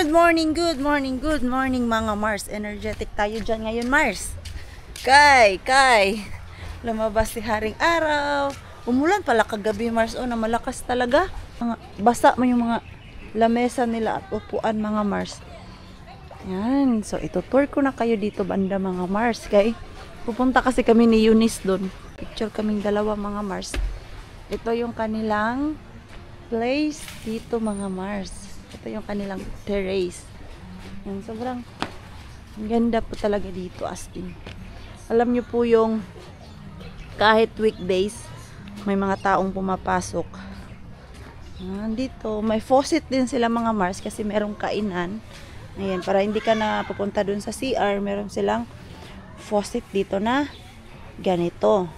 good morning mga Mars. Energetic tayo dyan ngayon, Mars. Kay, lumabas si Haring Araw. Umulan pala kagabi, Mars. Oh, na malakas talaga. Basa mo yung mga lamesa nila at upuan, mga Mars. Yan, so itutour ko na kayo dito banda, mga Mars. Kay, pupunta kasi kami ni Eunice doon. Picture kaming dalawa, mga Mars. Ito yung kanilang place dito, mga Mars. Ito yung kanilang terrace. Yan, sobrang ganda po talaga dito, as in. Alam nyo po yung kahit weekdays, may mga taong pumapasok. Dito, may faucet din sila, mga Mars, kasi merong kainan. Ayan, para hindi ka na pupunta dun sa CR, meron silang faucet dito na ganito.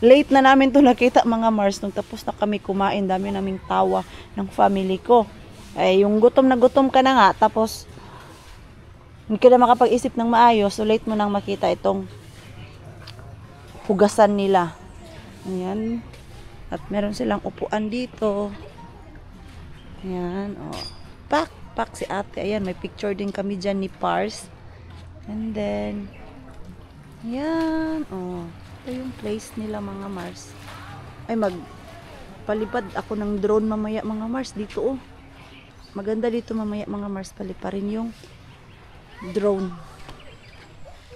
Late na namin to nakita, mga Mars, nung tapos na kami kumain. Dami naming tawa ng family ko. Ay, yung gutom na gutom ka na nga, tapos hindi ka na makapag-isip ng maayos, so late mo nang makita itong hugasan nila. Ayan. At meron silang upuan dito. Ayan, oh. Pak si ate. Ayan, may picture din kami dyan ni Pars. And then, ayan, oh. Ito yung place nila, mga Mars. Ay, magpalipad ako ng drone mamaya, mga Mars, dito, oh. Maganda dito mamaya, mga Mars, paliparin yung drone.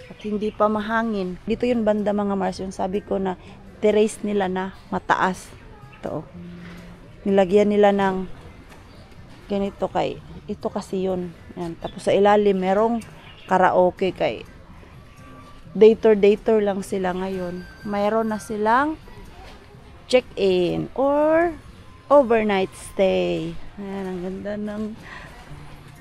At hindi pa mahangin. Dito yung banda, mga Mars, yung sabi ko na terrace nila na mataas. Ito, oh. Nilagyan nila ng ganito kay, ito kasi yun. Yan. Tapos sa ilalim, merong karaoke kay. Dator lang sila ngayon. Mayroon na silang check-in or overnight stay. Ayan, ang ganda ng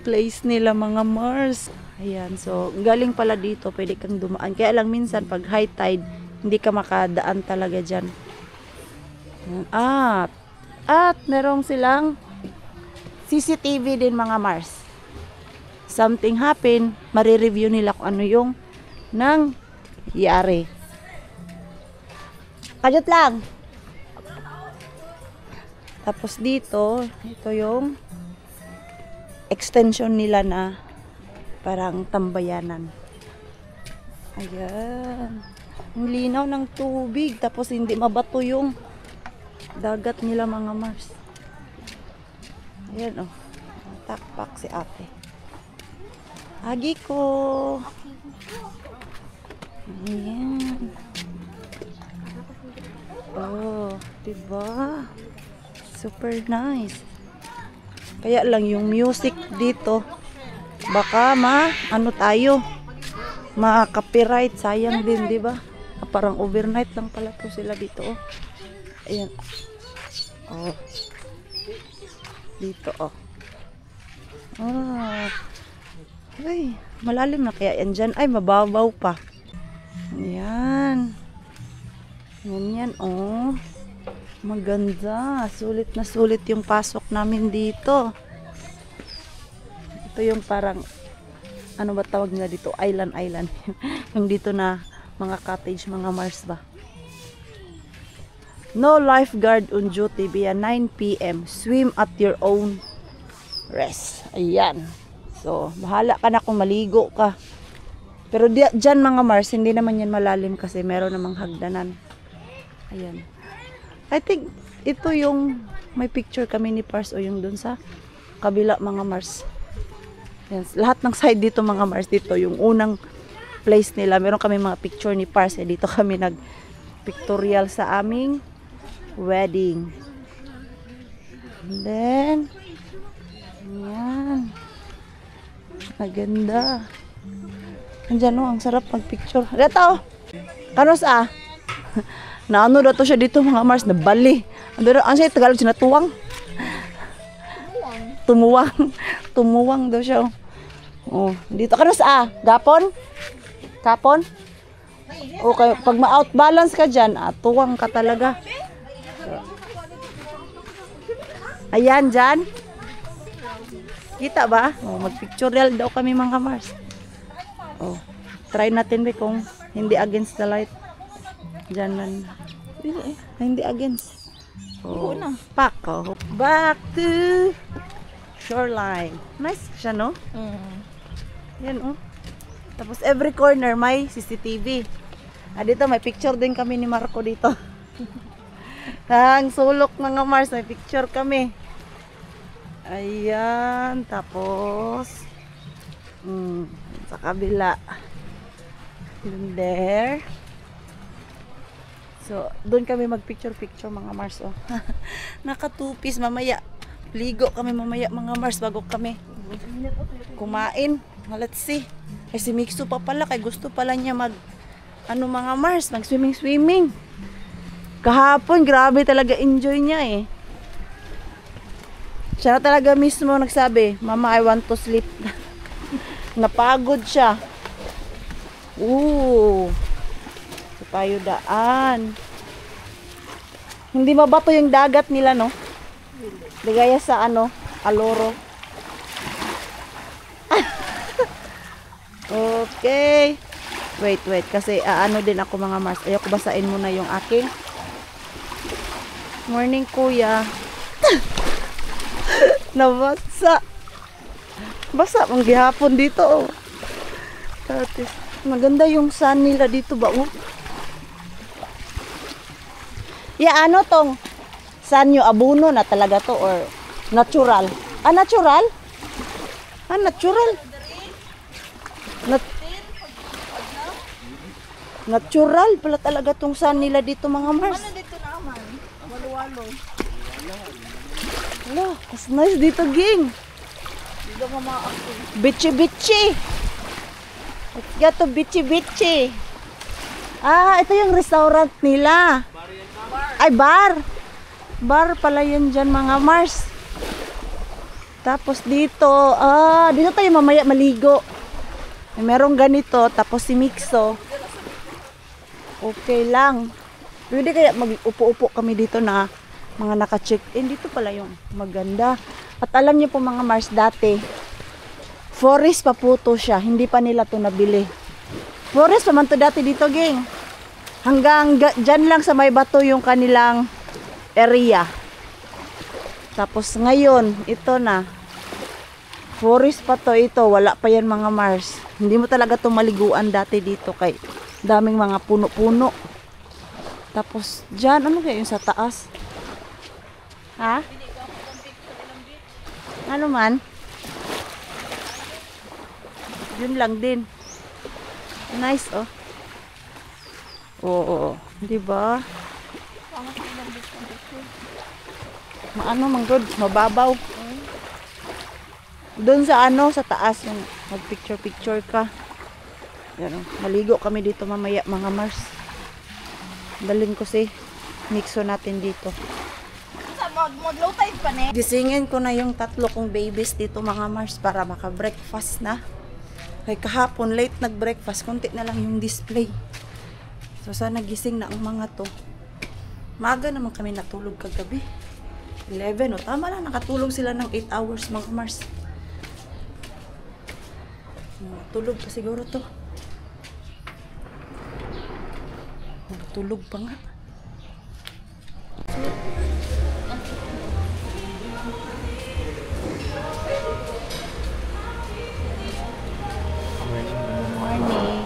place nila, mga Mars. Ayan, so galing pala dito, pwede kang dumaan. Kaya lang minsan pag high tide, hindi ka makadaan talaga dyan. Ayan. At merong silang CCTV din, mga Mars. Something happen, marireview nila kung ano yung nangyari. Kajot lang. Tapos dito, ito yung extension nila na parang tambayanan. Ayan. Ang linaw ng tubig. Tapos hindi mabato yung dagat nila, mga Mars. Ayan, oh. Takpak si ate. Agi ko. Ayan. Oh, diba? Super nice. Kaya lang yung music dito, baka ano tayo, ma-copyright, sayang din, di ba? Parang overnight lang pala po sila dito, oh. Ayan. Oh. Dito, oh. Ah. Ay, malalim na kaya yan dyan. Ay, mababaw pa. Ayan. Yan, oh. Maganda. Sulit na sulit yung pasok namin dito. Ito yung parang, ano ba tawag nila dito? Island. Yung dito na mga cottage, mga Mars ba? No lifeguard on duty via 9 PM. Swim at your own risk. Ayan. So, bahala ka na kung maligo ka. Pero dyan, mga Mars, hindi naman yan malalim kasi meron namang hagdanan. Ayan. I think ito yung may picture kami ni Pars, o yung dun sa kabila, mga Mars. Yan. Lahat ng side dito, mga Mars, dito yung unang place nila. Meron kami mga picture ni Pars. Dito kami nag-pictorial sa aming wedding. And then, yan. Maganda. Andyan, oh, ang sarap mag-picture. Dito, kanos na ano daw to siya dito, mga Mars, na bali. Ano siya, Tagalog siya, natuwang. Tumuwang daw siya. Oh, dito ka gapon? Kapon? Okay, pag ma-outbalance ka dyan, tuwang ka talaga. Ayan, dyan. Kita ba? Oh, mag-pictorial daw kami, mga Mars. Oh, try natin kung hindi against the light. Dyan man. Hindi against. Oh, pak, oh. Back to shoreline. Nice siya, no? Mm. Yan, oh. Tapos every corner may CCTV. Dito may picture din kami ni Marco dito. Ang sulok mga Mars, may picture kami. Ayan, tapos sa kabila. Yun there. So, doon kami mag-picture-picture mga Mars, oh. Naka 2 piece mamaya. Ligo kami mamaya mga Mars bago kami kumain. Let's see. Eh si Mixo pa pala, kay gusto pala niya mga Mars, mag swimming. Kahapon, grabe talaga enjoy niya eh. Siya na talaga mismo nagsabi, Mama, I want to sleep. Napagod siya. So tayo daan. Hindi mabato yung dagat nila, no? Di gaya sa Aloro. Okay. Wait. Kasi din ako mga Mars. Ayoko basain muna yung aking. Morning, kuya. Nabasa. Basa ang gihapon dito, oh. Tapos, maganda yung sun nila dito ba, oh. Ano tong sun nyo? Abono na talaga to or natural? Natural? Natural. Natural pala talaga tong sun nila dito mga Mars. Ano dito naman? Walo-walo. Wala, mas nice dito, ging. Dito nga mga ako. Bichi. Let's go to Bichi. Ito yung restaurant nila. Ay, bar. Bar pala yun dyan mga Mars. Tapos dito tayo mamaya maligo. Merong ganito, tapos si Mixo. Okay lang. Pwede kaya mag-upo-upo kami dito na mga naka-check-in. Dito pala yung maganda. At alam niyo po mga Mars, dati, forest pa po to siya. Hindi pa nila to nabili. Forest pa man to dati dito, gang. Hanggang dyan lang sa may bato yung kanilang area. Tapos ngayon, ito na. Forest pa to ito. Wala pa yan mga Mars. Hindi mo talaga to maliguan dati dito kay daming mga puno-puno. Tapos dyan, ano kaya yung sa taas? Ha? Ano man? Yun lang din. Nice, oh. Oo. Di ba? Maano man good, mababaw. Doon sa sa taas yung mag-picture ka. Yan, maligo kami dito mamaya mga Mars. Dalhin ko si Mixo natin dito. Mag-low tide pa ne? Gisingin ko na yung 3 kong babies dito mga Mars para maka-breakfast na. Kay kahapon late nag-breakfast, konti na lang yung display. So sana gising na ang mga to. Maga naman kami natulog kagabi. 11, tama lang, nakatulog sila ng 8 hours mga Mars. Tulog pa siguro to. Tulog pa nga. Morning.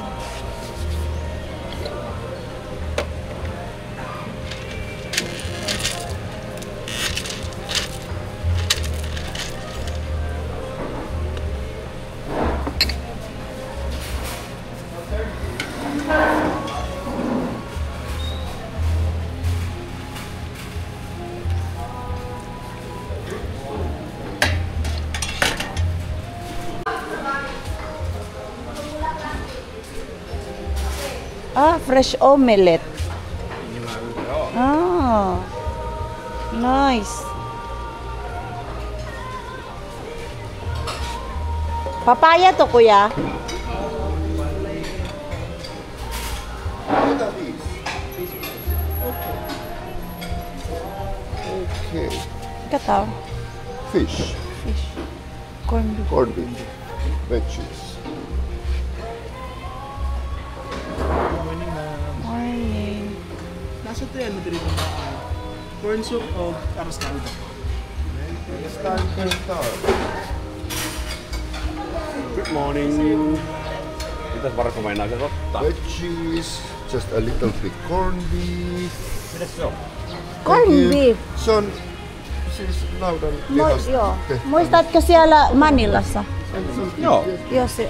Fresh omelette. Nice. Papaya to, kuya. Okay. Kataw. Fish. Corned beef. Corned beef. Veggies. Nasa to yan, madali ng corn soup o arroz caldo. It's time to start. Good morning. Mitäs Markku meinaa se ottaa? Veggies, just a little bit corned beef. Mitäs se on? Corned beef. Se on siis naudan lihasta Joo. tehty. Muistatko siellä Manilassa? Joo. Jos se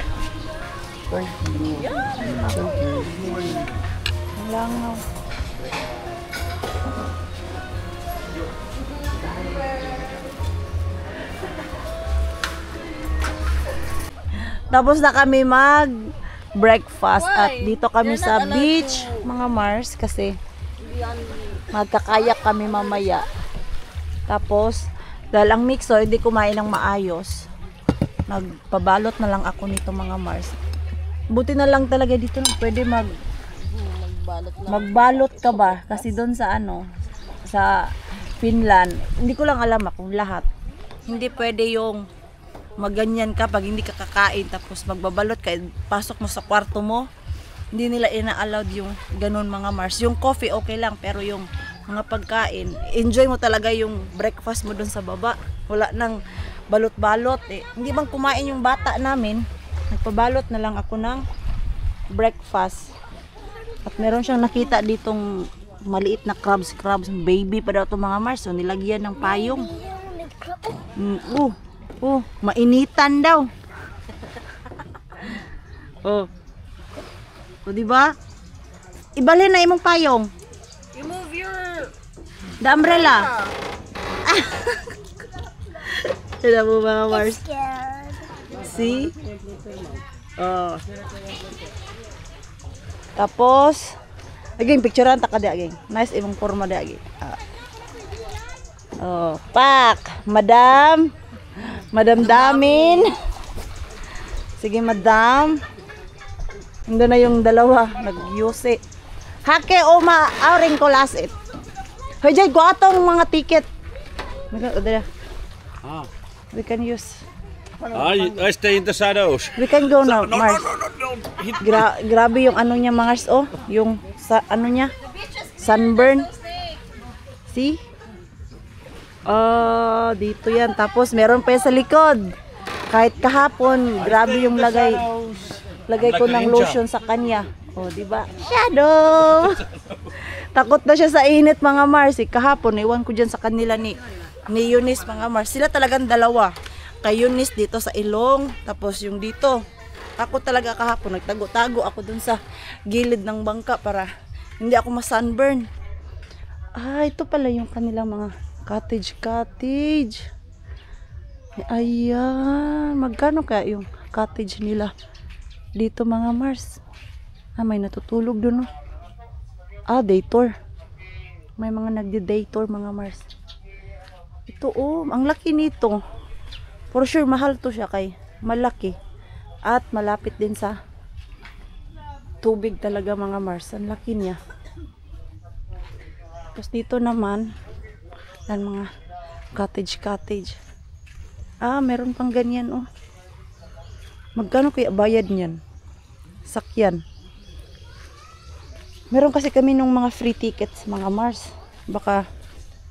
Thank you. Thank you. langaw. Tapos na kami mag breakfast at dito kami sa beach, mga Mars, kasi magkakayak kami mamaya. Tapos dahil ang mixo hindi kumain ng maayos, nagpabalot na lang ako nito, mga Mars. Buti na lang talaga dito pwede magbalot ka ba, kasi doon sa sa Finland, hindi ko lang alam kung lahat hindi pwede yung maganyan ka pag hindi ka kakain tapos magbabalot ka, pasok mo sa kwarto mo, hindi nila ina-allowed yung ganun, mga Mars. Yung coffee okay lang, pero yung mga pagkain, enjoy mo talaga yung breakfast mo doon sa baba, wala nang balot-balot Hindi bang kumain yung bata namin, nagpabalot na lang ako ng breakfast. At meron siyang nakita ditong maliit na crabs, baby pa daw ito, mga Mars, so nilagyan ng payong. Mainitan daw. Di ba? Ibalhin na imong payong. Remove your The umbrella. Sila mo, mga Mars. See? Tapos again, picturean ta kada again. Nice imong forma da again. Pak, Madam Damin. Sige, Madam. Ando na yung dalawa, nag-yusi. Hake o maaring ko lasit. Hoy, jay, ko atong mga ticket. We can use. I stay in the shadows. We can go now, No, Mars. Hit Grabe yung niya, Mars, yung niya, sunburn. See? Dito yan. Tapos meron pa yan sa likod. Kahit kahapon, grabe yung lagay ko ng lotion sa kanya. Di ba? Shadow. Takot na siya sa init, mga Mars. Kahapon, iwan ko dyan sa kanila ni Eunice, mga Mars. Sila talagang dalawa. Kay Eunice dito sa ilong, tapos yung dito. Ako talaga kahapon, nagtago-tago ako dun sa gilid ng bangka para hindi ako ma-sunburn. Ito pala yung kanilang mga cottage. Ayan, magkano kaya yung cottage nila dito, mga Mars? May natutulog dun, day tour. May mga nagdi-day tour, mga Mars. Ito, ang laki nito. For sure, mahal to siya kay malaki. At malapit din sa tubig talaga, mga Mars. Ang laki niya. Tapos dito naman, mga cottage. Meron pang ganyan, Magkano kaya bayad niyan? Sakyan. Meron kasi kami nung mga free tickets, mga Mars. Baka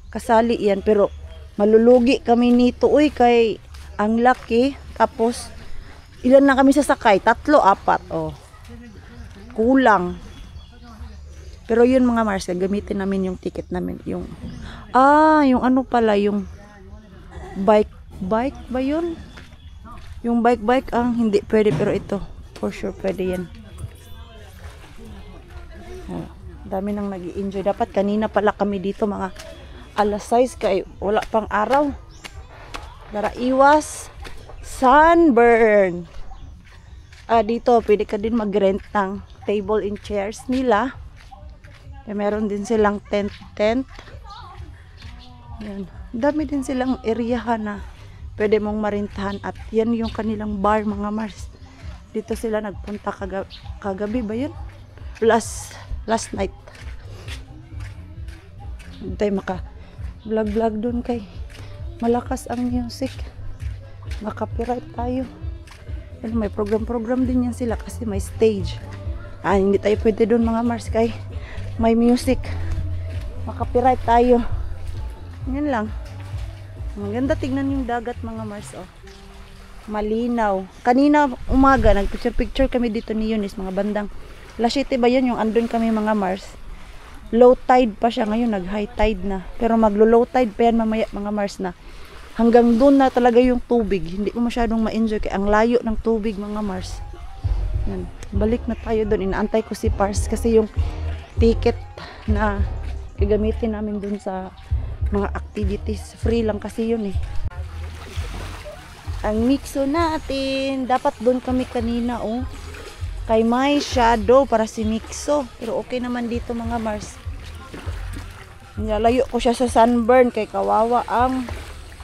kasali yan, pero malulugi kami nito, kay ang laki. Tapos ilan na kami sasakay? 3, 4. Kulang. Pero yun, mga Mars, gamitin namin yung ticket namin. Yung pala, yung bike ba yun? Yung bike ang hindi pwede, pero ito for sure pwede yan. Dami nang nag-i-enjoy. Dapat kanina pala kami dito, mga alas 6, kay wala pang araw. Para iwas sunburn. Dito pwede ka din mag-rent ng table and chairs nila. Meron din silang tent. Yan. Dami din silang area na pwede mong marintahan, at yan yung kanilang bar, mga Mars. Dito sila nagpunta kagabi ba yun? Last night. Hindi tayo maka-vlog dun kay malakas ang music. Maka-copyright tayo. Pero may program din yan sila kasi may stage. Hindi tayo pwede dun, mga Mars, kay may music. Maka-copyright tayo. Yan lang. Maganda tignan yung dagat mga Mars, oh. Malinaw. Kanina umaga, nagpicture-picture kami dito ni Eunice, mga bandang Las 7 ba yun, yung andun kami mga Mars. Low tide pa siya ngayon, nag-high tide na. Pero maglo-low tide pa yan mamaya mga Mars na. Hanggang doon na talaga yung tubig. Hindi mo masyadong ma-enjoy kaya ang layo ng tubig mga Mars. Yan. Balik na tayo doon. Inaantay ko si Pars kasi yung ticket na gagamitin namin doon sa mga activities. Free lang kasi yun eh. Ang mixo natin. Dapat doon kami kanina oh. Kay may shadow para si Mixo. Pero okay naman dito mga Mars. Nilalayo ko siya sa sunburn kay kawawa ang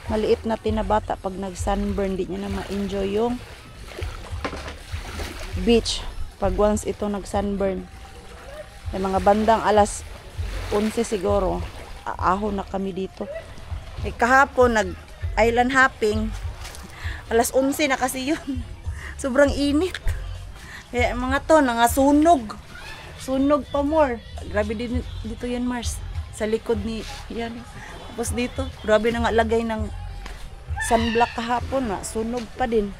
maliit na tinabata pag nag-sunburn. Di niya na ma-enjoy yung beach pag once ito nag-sunburn. May mga bandang alas 11 siguro. Aahon na kami dito. Kahapon nag-island hopping. Alas 11 na kasi yun. Sobrang init. Kaya mga to, nangasunog. Sunog pa more. Grabe din dito yan Mars. Sa likod ni yan. Tapos dito, grabe na nga lagay ng sunblock kahapon na. Sunog pa din.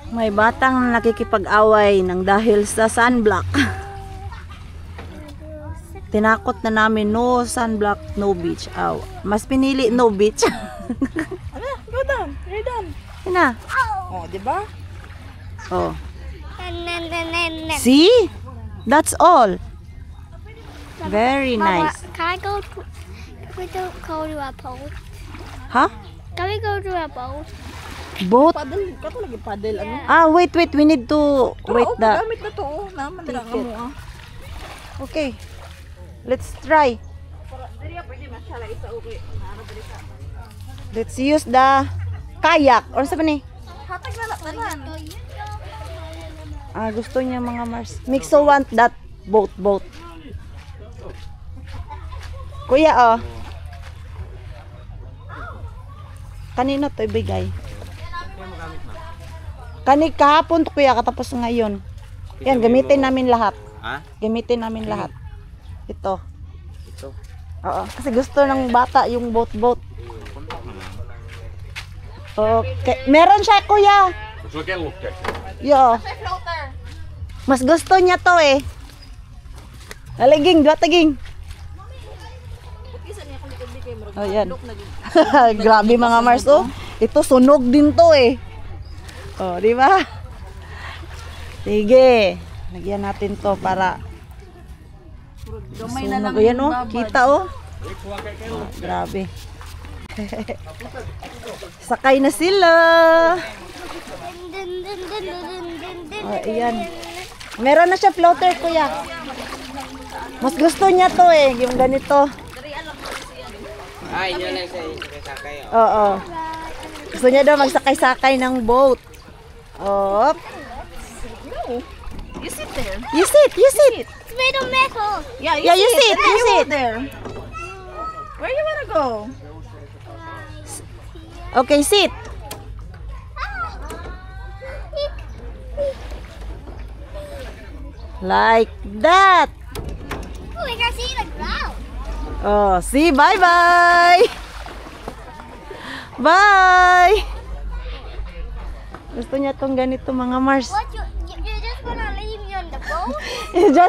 May batang nakikipag-away ng dahil sa sunblock. Tinakot na namin, no sunblock, no beach. Aw, mas pinili no beach. Go down. You're done. Yun na. Oh, diba? Oh. See? That's all. Very nice. Can I go to? Can we go to a boat? Huh? Can we go to a boat? Boat? Paddle. Kato lagi paddle. Ano? Ah, wait. We need to wait Oo, the... gamit na to. Oh. Naman nila nga mo ah. Okay. Let's try. Let's use the kayak. Or sa ni? Hatag na lang. Ah, gusto niya mga Mars. Mixo want that boat. Kuya, oh. Kanino to ibigay? Kahapon to kuya, katapos ngayon. Yan, gamitin namin lahat. Ha? Gamitin namin lahat. Ito. Ito. Oo, kasi gusto ng bata yung boat. Okay. Meron siya kuya. Sulla kellukkeet. Yo. Mas gusto niya to eh. Haliging, taging. Oh, yan. Grabe mga Mars, oh. Ito sunog din to eh. Oh, di ba? Sige. Lagyan natin to para sunog. Ayan oh, kita oh. Oh, grabe. Sakay na sila. Oh, ayan. Meron na siya floater, kuya. Mas gusto niya to eh, yung ganito. Ay, yun lang sa sakay. Oo. Gusto niya daw magsakay-sakay ng boat. Oh. You sit there. You sit. It's made of metal. Yeah, Yeah, you sit. there. Where you wanna go? Okay, sit. Like that. Oh, I can see the ground. Oh, see, bye-bye. Bye. Gusto niya tong ganito mga Mars. What you just gonna leave me on the boat?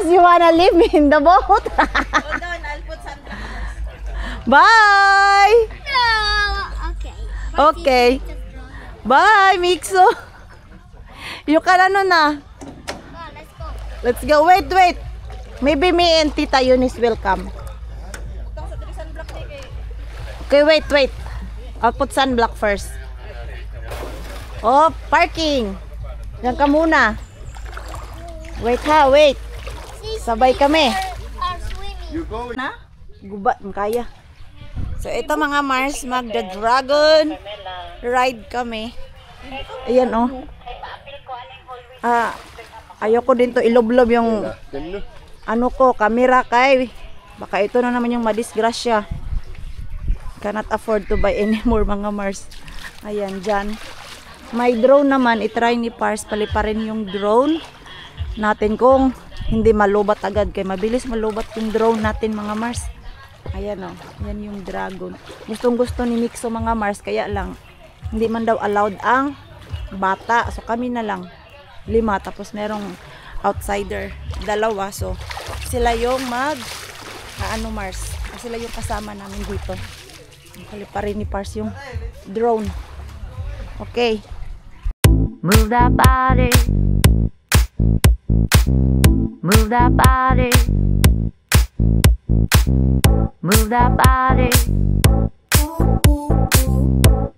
You wanna leave me in the boat? Hold on, I'll put some. Bye. No. Okay. Okay. Bye, Mixo. You can ano na. Come on, let's go. Let's go. Wait. Maybe me and Tita Eunice will come. Okay, wait. I'll put sunblock first. Oh, parking. Yan ka muna. Wait. See, Sabay kami. are swimming. You go. Na? Gubat, kaya. So, ito mga Mars, magda-dragon ride kami. Ayan, oh. Ayoko din to iloblob yung ano ko, camera kay. Baka ito na naman yung madisgrasya. Cannot afford to buy anymore mga Mars. Ayan, dyan. May drone naman, itry ni Pars, paliparin yung drone natin kung hindi malubat agad. Kaya mabilis malubat yung drone natin mga Mars. Ayan o, yan yung dragon. Gustong gusto ni Mixo mga Mars, kaya lang, hindi man daw allowed ang bata. So kami na lang, 5, tapos merong outsider, 2. So sila yung Mars. Sila yung kasama namin dito. Kali pa rin ni Pars yung drone. Okay. Move that body. Move that body. Move that body.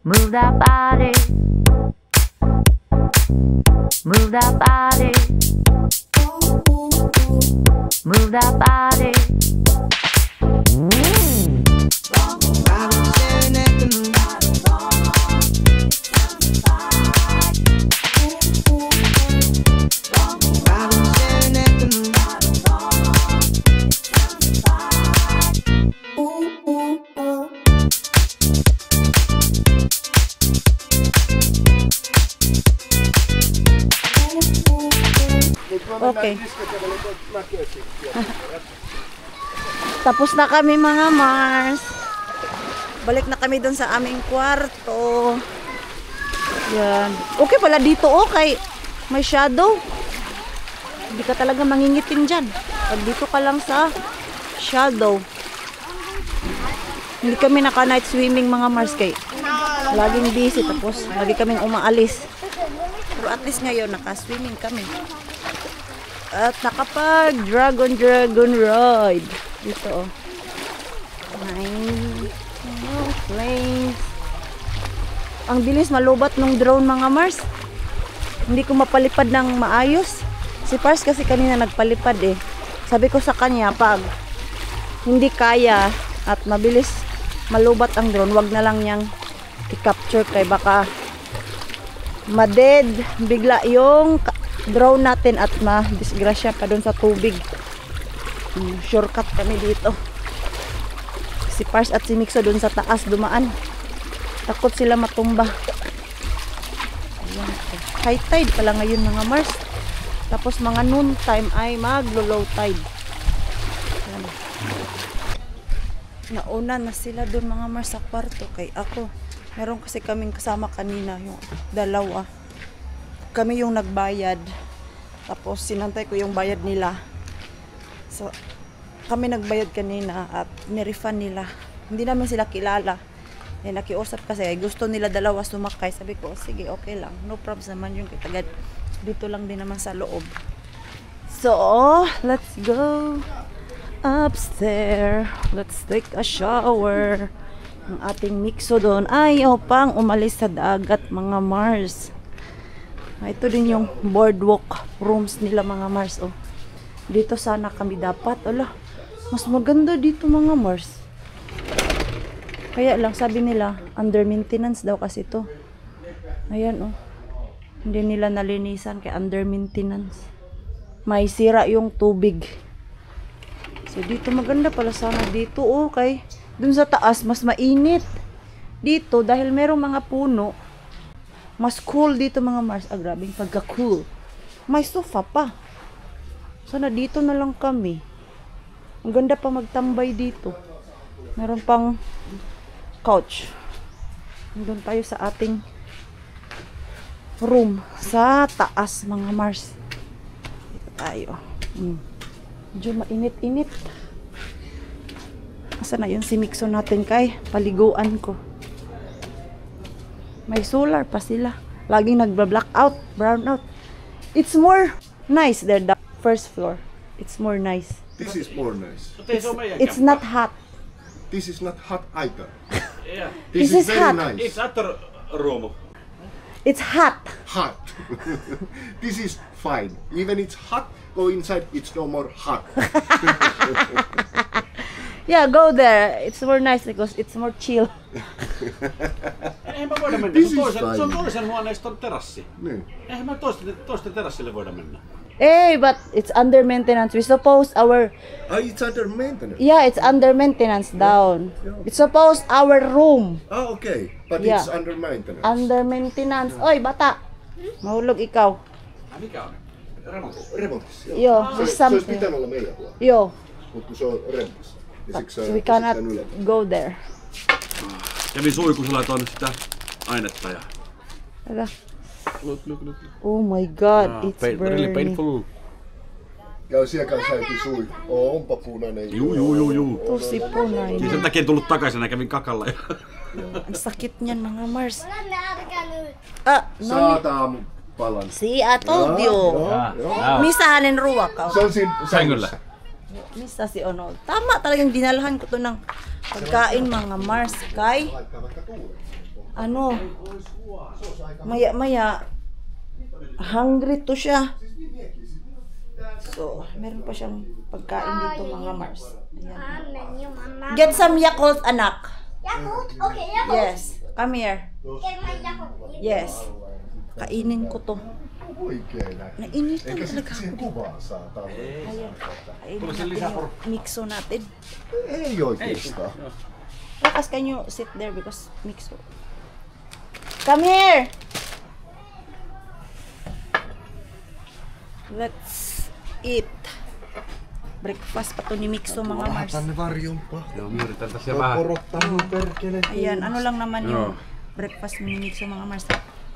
Move that body. Move that body. Move that body. Okay. Tapos na kami mga Mars. Balik na kami doon sa aming kwarto. Yan. Okay pala dito, okay. May shadow. Hindi ka talaga mangingitim dyan. Pag dito ka lang sa shadow. Hindi kami naka-night swimming mga Mars kay laging busy, tapos lagi kaming umaalis. Pero at least ngayon naka-swimming kami. At nakapag dragon ride dito oh. Planes. Ang bilis malubat nung drone mga Mars. Hindi ko mapalipad ng maayos. Si Pars kasi kanina nagpalipad eh. Sabi ko sa kanya, pag hindi kaya at mabilis malubat ang drone, wag na lang niyang i-capture kay baka ma-dead bigla yung drone natin at ma-disgrasya pa doon sa tubig. Shortcut kami dito. Si Pars at si Mixo doon sa taas dumaan. Takot sila matumba. Ayan. High tide pala ngayon mga Mars. Tapos mga noon time ay maglo-low tide. Ayan. Nauna na sila doon mga Mars sa kwarto. Kay ako, meron kasi kaming kasama kanina, yung 2. Kami yung nagbayad. Tapos sinantay ko yung bayad nila. So, kami nagbayad kanina at nirefund nila. Hindi namin sila kilala. Eh, nakiusap kasi, gusto nila 2 sumakay. Sabi ko, sige, okay lang. No problems naman yung kitagad. Dito lang din naman sa loob. So, let's go upstairs. Let's take a shower. Ang ating Mixo doon ayaw pang umalis sa dagat mga Mars. Ito din yung boardwalk rooms nila mga Mars. Oh. Dito sana kami dapat. Ala, mas maganda dito mga Mars. Kaya lang sabi nila under maintenance daw kasi ito. Ayan oh. Hindi nila nalinisan kaya under maintenance. May sira yung tubig. So dito maganda pala sana dito okay. Dun sa taas mas mainit. Dito dahil merong mga puno. Mas cool dito mga Mars. Ah, grabing pagka-cool. May sofa pa. Sana dito na lang kami. Ang ganda pa magtambay dito. Meron pang couch. Doon tayo sa ating room. Sa taas mga Mars. Dito tayo. Medyo mainit-init. Asa na yun si Mixo natin kay paliguan ko. May solar pa sila. Laging nagba-blackout, brown out. It's more nice there, the first floor. It's more nice. This is more nice. It's not hot. This is not hot either. Yeah. This is very hot. nice. It's other room. It's hot. Hot. This is fine. Even it's hot, go inside, it's no more hot. Yeah, go there. It's more nice because it's more chill. Eihän mä voida mennä. This Se is fine. on toisen huoneesta on terassi. Niin. Eihän mä toisten terassille voida mennä. Hey, but it's under maintenance. We suppose our It's under maintenance. yeah, it's under maintenance down. It's supposed our room Ah, okay. But Yeah. it's under maintenance. under maintenance. Oy, bata. Mahulog ikaw. Mikä on? Remontti. Remontissa. Yo, Se there's olisi something. pitänyt olla meidän huone, Yo. mutta kun se on remontissa. We cannot go there. Kävin suihkussa, laitoin sitä ainetta ja... Hala. Look. Oh my god, it's Really burning. painful. Käy siellä kanssa äiti sui. Onpa punainen. Juu. Tosi punainen. Niin sen takia en tullut takaisin ja kävin kakalla. Ang sakit niyan mga Mars. Wala na ata ka nun. No. Saat aamupalan. See, I told you. Missä hänen ruoka Se on siinä Sängyllä. Missä si Ono? Tama talagang dinalahan ko to ng pagkain mga Mars. Kay, ano, maya, hungry to siya. So, meron pa siyang pagkain dito mga Mars. Ayan. Amen, yung mama. Get some Yakult, anak. Yakult? Okay, Yakult. Yes, come here. Get my Yakult. Yes. Kainin ko to. Oikein näin. Nainitan Eikä talaga sitten ako siihen dito. kuvaan saa tavoittaa. Kainin natin yung mixo natin. Ei oikeastaan. Lucas, can you sit there because mixo. Come here! Let's eat. Breakfast pa to ni Mixo mga Mars. Tänne varjon pa. Joo, mä yritän tässä vähän... Porottanut perkele. Ayan, ano lang naman yung Joo. breakfast ni Mixo mga Mars.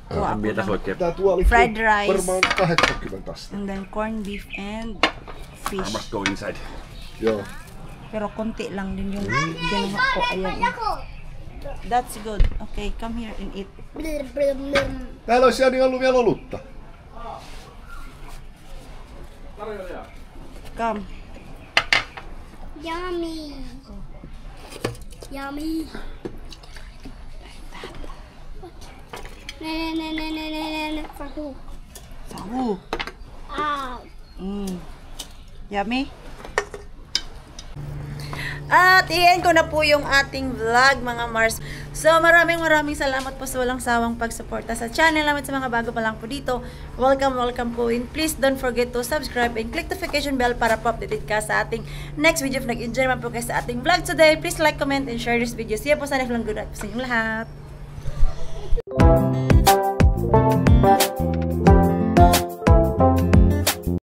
Kuha En ako vietäs ng, oikein. Tää tuoli Fried rice. varmaan 80 astetta. and then corned beef and I fish. must go inside. Joo. Pero konti lang din yung ginawa ko. Ayan. Yakult. That's good. Okay, come here and eat. Blur, blur, blur. Täällä olisi Jani ollut vielä olutta. Come. Yummy. Yummy. No. For who? Sahu. Ah. Yummy? At iyan ko na po yung ating vlog mga Mars. So maraming salamat po sa walang sawang pagsuporta sa channel namin, sa mga bago pa lang po dito. Welcome po, and please don't forget to subscribe and click notification bell para po updated ka sa ating next video. If nag-enjoy naman po kayo sa ating vlog today, please like, comment, and share this video. See you po sa next vlog. Good night po sa inyong lahat.